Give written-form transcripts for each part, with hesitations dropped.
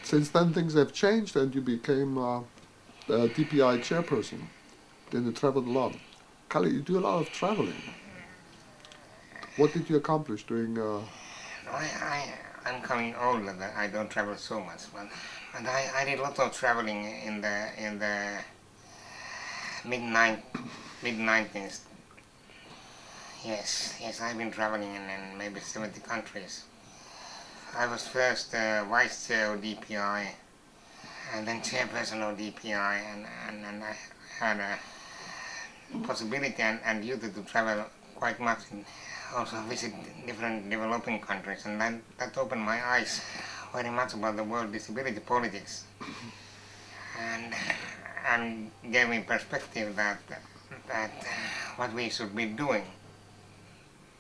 since then things have changed and you became DPI chairperson. Then you traveled a lot. Kalle, you do a lot of traveling. What did you accomplish during... I'm coming older, that I don't travel so much, but I did a lot of traveling in the mid-90s. Yes, I've been traveling in maybe 70 countries. I was first vice chair of DPI, and then chairperson of DPI, and I had a possibility and duty to travel quite much and also visit different developing countries, and that opened my eyes very much about the world disability politics, and gave me perspective that what we should be doing.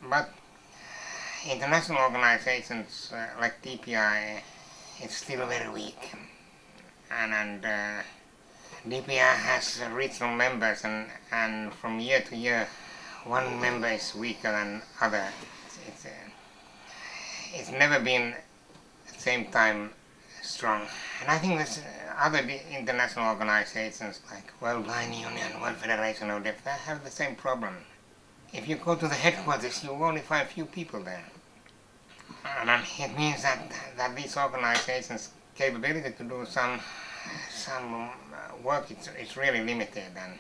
But international organizations like DPI, it's still very weak, and DPI has regional members, and from year to year one member is weaker than other. It's never been at the same time strong. And I think there's other international organizations like World Blind Union, World Federation of Deaf, they have the same problem. If you go to the headquarters, you only find few people there. And it means that these organizations' capability to do some work is really limited, and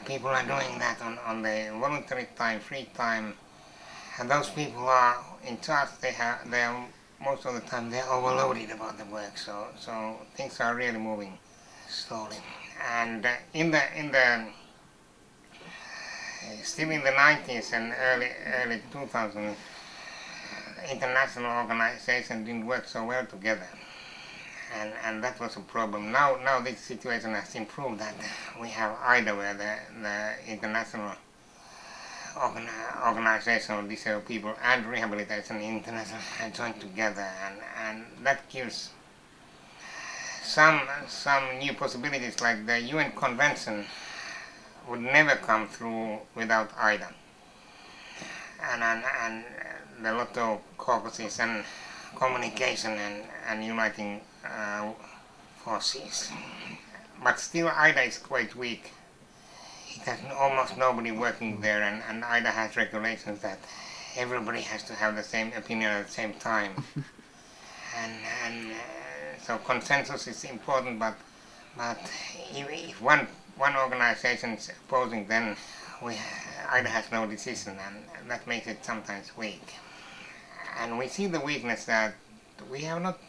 people are doing that on the voluntary time, free time, and those people are in charge. They are most of the time they're overloaded about the work, so things are really moving slowly. And still in the 90s and early 2000s, international organizations didn't work so well together, and that was a problem. Now this situation has improved, that we have IDA, where the International Organization of Disabled People and Rehabilitation International are joined together, and that gives some new possibilities, like the UN Convention would never come through without IDA, and a lot of caucuses and communication and uniting forces. But still IDA is quite weak. It has almost nobody working there, and IDA has regulations that everybody has to have the same opinion at the same time. and so consensus is important, but if one organization is opposing, then IDA has no decision, and that makes it sometimes weak. And we see the weakness that we have not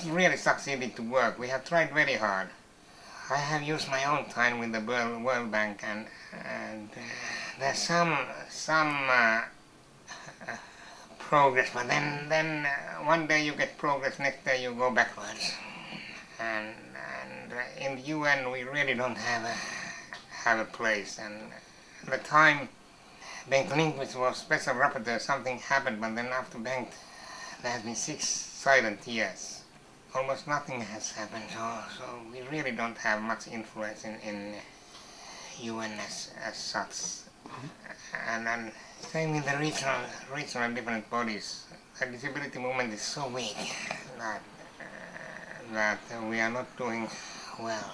really succeeded to work. We have tried very hard. I have used my own time with the World Bank, and there's some progress, but then one day you get progress, next day you go backwards. And in the UN we really don't have a place. And at the time Bengt Lindqvist was special rapporteur, something happened, but then after Bengt there has been 6 silent years. Almost nothing has happened, so we really don't have much influence in UN as such. And same in the regional different bodies. The disability movement is so weak that we are not doing well.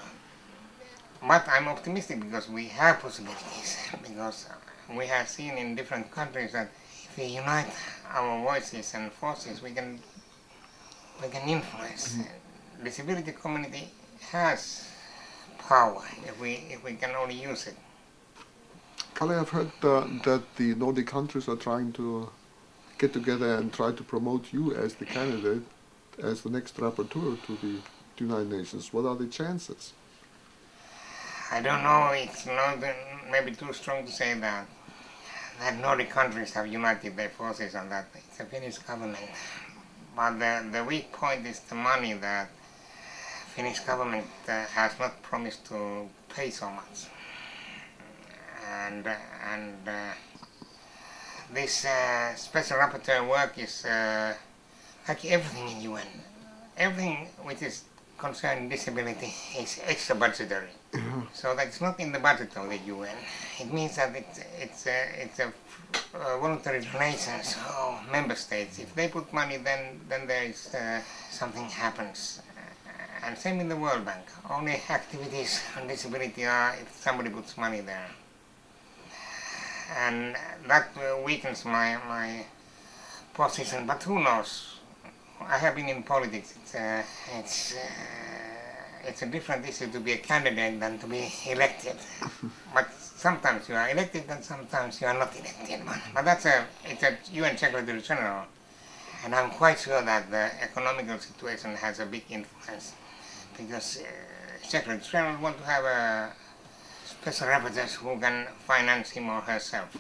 But I'm optimistic because we have possibilities, because we have seen in different countries that if we unite our voices and forces, we can influence. Disability community has power if we can only use it. Kalle, I've heard that the Nordic countries are trying to get together and try to promote you as the candidate, as the next rapporteur to the United Nations. What are the chances? I don't know, it's not maybe too strong to say that Nordic countries have united their forces on that. It's the Finnish government. But the weak point is the money, that Finnish government has not promised to pay so much. And this special rapporteur work is like everything in UN. Everything which is concerning disability is extra budgetary. So that's not in the budget of the UN. It means that it's a voluntary donations, member states, if they put money, then there is something happens. And same in the World Bank. Only activities on disability are if somebody puts money there. And that weakens my position, but who knows? I have been in politics. It's a different issue to be a candidate than to be elected. But sometimes you are elected and sometimes you are not elected. But it's a UN Secretary General. And I'm quite sure that the economical situation has a big influence. Because Secretary General want to have a special rapporteur who can finance him or herself.